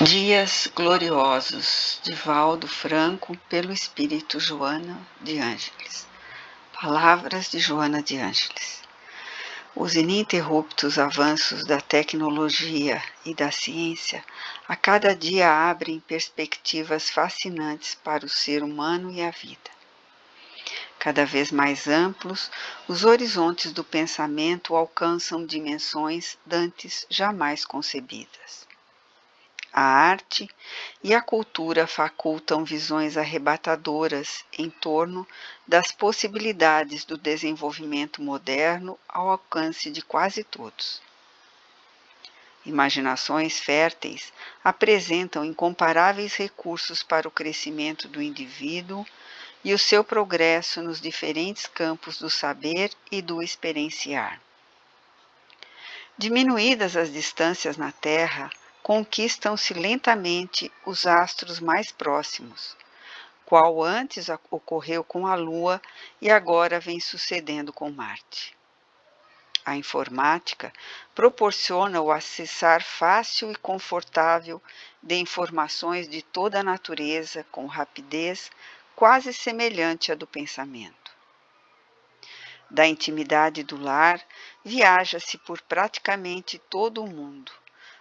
Dias Gloriosos, de Valdo Franco, pelo Espírito Joana de Ângeles. Palavras de Joana de Ângeles. Os ininterruptos avanços da tecnologia e da ciência a cada dia abrem perspectivas fascinantes para o ser humano e a vida. Cada vez mais amplos, os horizontes do pensamento alcançam dimensões dantes jamais concebidas. A arte e a cultura facultam visões arrebatadoras em torno das possibilidades do desenvolvimento moderno ao alcance de quase todos. Imaginações férteis apresentam incomparáveis recursos para o crescimento do indivíduo e o seu progresso nos diferentes campos do saber e do experienciar. Diminuídas as distâncias na Terra, conquistam-se lentamente os astros mais próximos, qual antes ocorreu com a Lua e agora vem sucedendo com Marte. A informática proporciona o acessar fácil e confortável de informações de toda a natureza com rapidez quase semelhante à do pensamento. Da intimidade do lar, viaja-se por praticamente todo o mundo,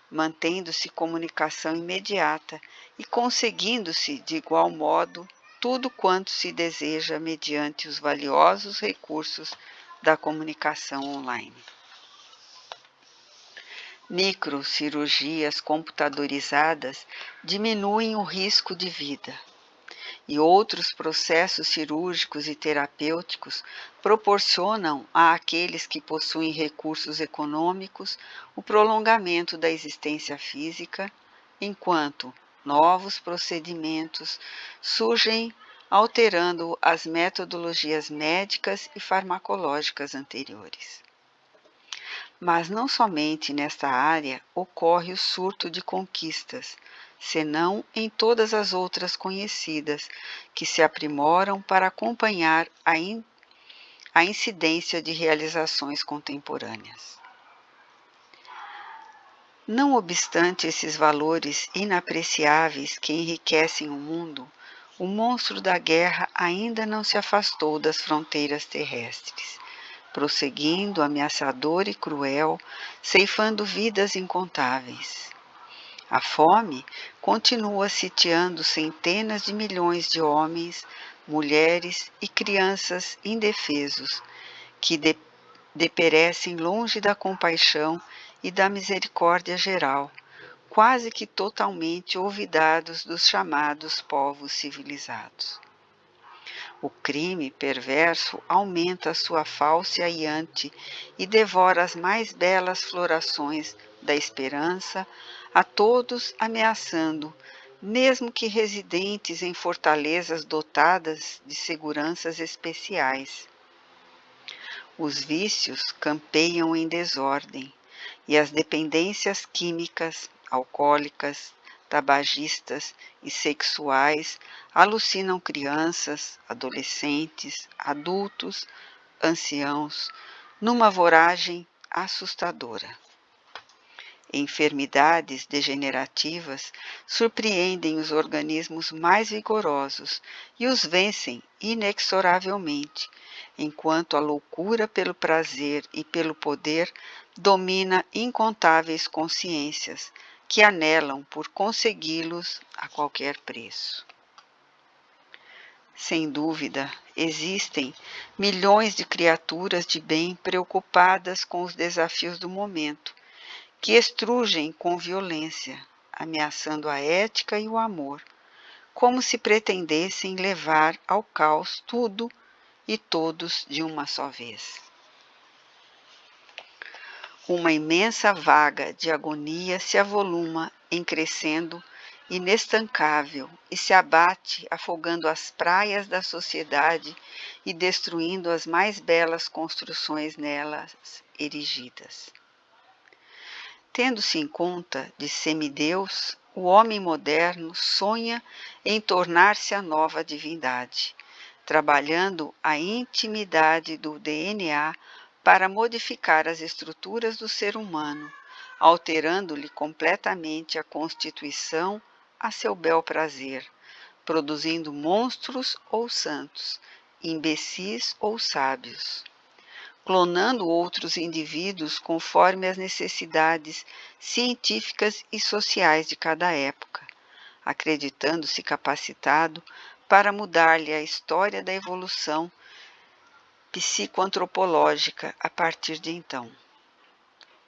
mantendo-se comunicação imediata e conseguindo-se, de igual modo, tudo quanto se deseja mediante os valiosos recursos da comunicação online. Microcirurgias computadorizadas diminuem o risco de vida, e outros processos cirúrgicos e terapêuticos proporcionam àqueles que possuem recursos econômicos o prolongamento da existência física, enquanto novos procedimentos surgem alterando as metodologias médicas e farmacológicas anteriores. Mas não somente nesta área ocorre o surto de conquistas, senão em todas as outras conhecidas, que se aprimoram para acompanhar a incidência de realizações contemporâneas. Não obstante esses valores inapreciáveis que enriquecem o mundo, o monstro da guerra ainda não se afastou das fronteiras terrestres, prosseguindo ameaçador e cruel, ceifando vidas incontáveis. A fome continua sitiando centenas de milhões de homens, mulheres e crianças indefesos, que deperecem longe da compaixão e da misericórdia geral, quase que totalmente olvidados dos chamados povos civilizados. O crime perverso aumenta sua fauce aiante e devora as mais belas florações da esperança, a todos ameaçando, mesmo que residentes em fortalezas dotadas de seguranças especiais. Os vícios campeiam em desordem, e as dependências químicas, alcoólicas, tabagistas e sexuais alucinam crianças, adolescentes, adultos, anciãos, numa voragem assustadora. Enfermidades degenerativas surpreendem os organismos mais vigorosos e os vencem inexoravelmente, enquanto a loucura pelo prazer e pelo poder domina incontáveis consciências que anelam por consegui-los a qualquer preço. Sem dúvida, existem milhões de criaturas de bem preocupadas com os desafios do momento, que estrugem com violência, ameaçando a ética e o amor, como se pretendessem levar ao caos tudo e todos de uma só vez. Uma imensa vaga de agonia se avoluma em crescendo inestancável e se abate afogando as praias da sociedade e destruindo as mais belas construções nelas erigidas. Tendo-se em conta de semideus, o homem moderno sonha em tornar-se a nova divindade, trabalhando a intimidade do DNA para modificar as estruturas do ser humano, alterando-lhe completamente a constituição a seu bel prazer, produzindo monstros ou santos, imbecis ou sábios, clonando outros indivíduos conforme as necessidades científicas e sociais de cada época, acreditando-se capacitado para mudar-lhe a história da evolução psicoantropológica a partir de então.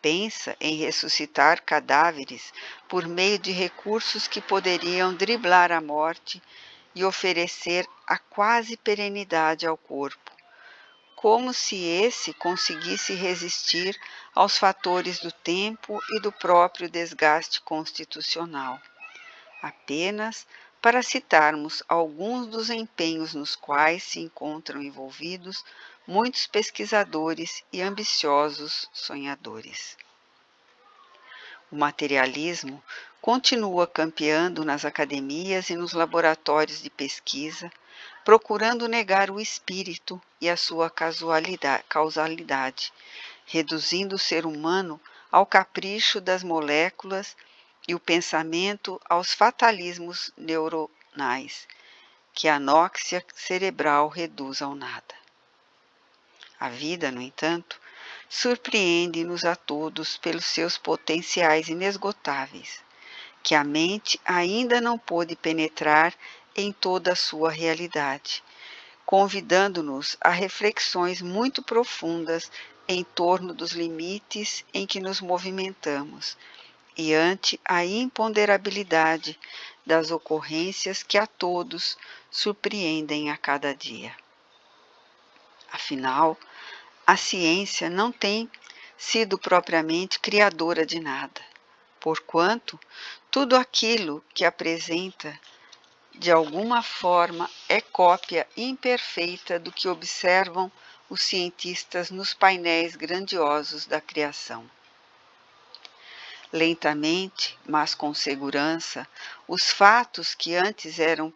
Pensa em ressuscitar cadáveres por meio de recursos que poderiam driblar a morte e oferecer a quase perenidade ao corpo, como se esse conseguisse resistir aos fatores do tempo e do próprio desgaste constitucional. Apenas para citarmos alguns dos empenhos nos quais se encontram envolvidos muitos pesquisadores e ambiciosos sonhadores. O materialismo continua campeando nas academias e nos laboratórios de pesquisa, procurando negar o espírito e a sua causalidade, reduzindo o ser humano ao capricho das moléculas e o pensamento aos fatalismos neuronais, que a anóxia cerebral reduz ao nada. A vida, no entanto, surpreende-nos a todos pelos seus potenciais inesgotáveis, que a mente ainda não pôde penetrar em toda a sua realidade, convidando-nos a reflexões muito profundas em torno dos limites em que nos movimentamos e ante a imponderabilidade das ocorrências que a todos surpreendem a cada dia. Afinal, a ciência não tem sido propriamente criadora de nada, porquanto tudo aquilo que apresenta de alguma forma é cópia imperfeita do que observam os cientistas nos painéis grandiosos da criação. Lentamente, mas com segurança, os fatos que antes eram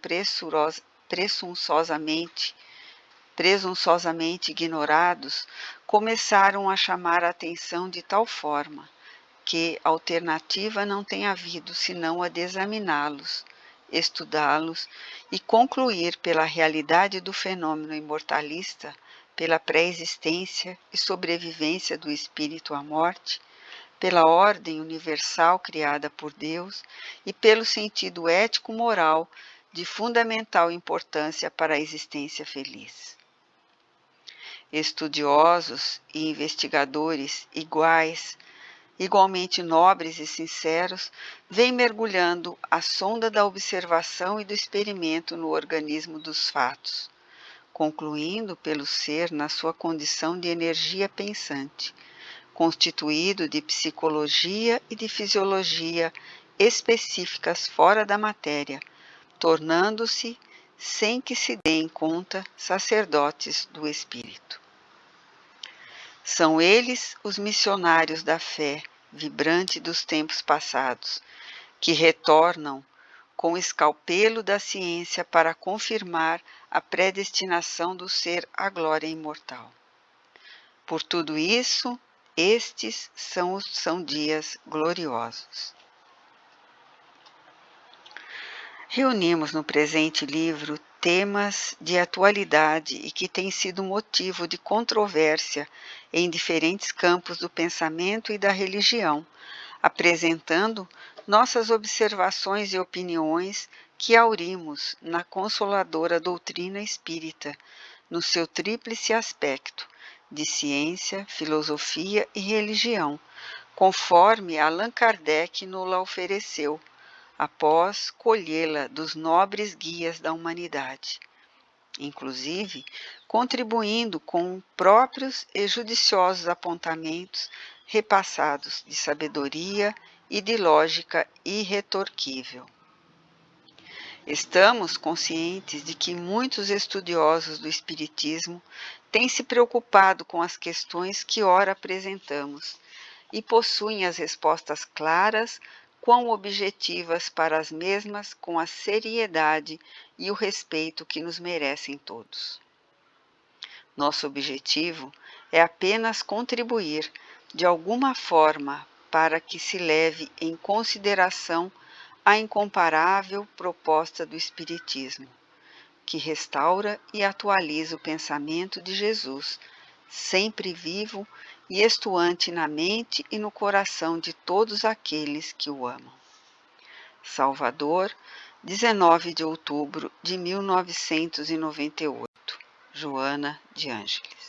presunçosamente ignorados começaram a chamar a atenção de tal forma que alternativa não tem havido senão a de examiná-los, estudá-los e concluir pela realidade do fenômeno imortalista, pela pré-existência e sobrevivência do espírito à morte, pela ordem universal criada por Deus e pelo sentido ético-moral de fundamental importância para a existência feliz. Estudiosos e investigadores igualmente nobres e sinceros, vêm mergulhando a sonda da observação e do experimento no organismo dos fatos, concluindo pelo ser na sua condição de energia pensante, constituído de psicologia e de fisiologia específicas fora da matéria, tornando-se, sem que se deem conta, sacerdotes do espírito. São eles os missionários da fé vibrante dos tempos passados, que retornam com o escalpelo da ciência para confirmar a predestinação do ser à glória imortal. Por tudo isso, estes são dias gloriosos. Reunimos no presente livro temas de atualidade e que têm sido motivo de controvérsia em diferentes campos do pensamento e da religião, apresentando nossas observações e opiniões que aurimos na consoladora doutrina espírita, no seu tríplice aspecto de ciência, filosofia e religião, conforme Allan Kardec nos-la ofereceu, após colhê-la dos nobres guias da humanidade, inclusive contribuindo com próprios e judiciosos apontamentos repassados de sabedoria e de lógica irretorquível. Estamos conscientes de que muitos estudiosos do Espiritismo têm se preocupado com as questões que ora apresentamos e possuem as respostas claras, quão objetivas para as mesmas, com a seriedade e o respeito que nos merecem todos. Nosso objetivo é apenas contribuir, de alguma forma, para que se leve em consideração a incomparável proposta do Espiritismo, que restaura e atualiza o pensamento de Jesus, sempre vivo e estuante na mente e no coração de todos aqueles que o amam. Salvador, 19 de outubro de 1998. Joana de Ângeles.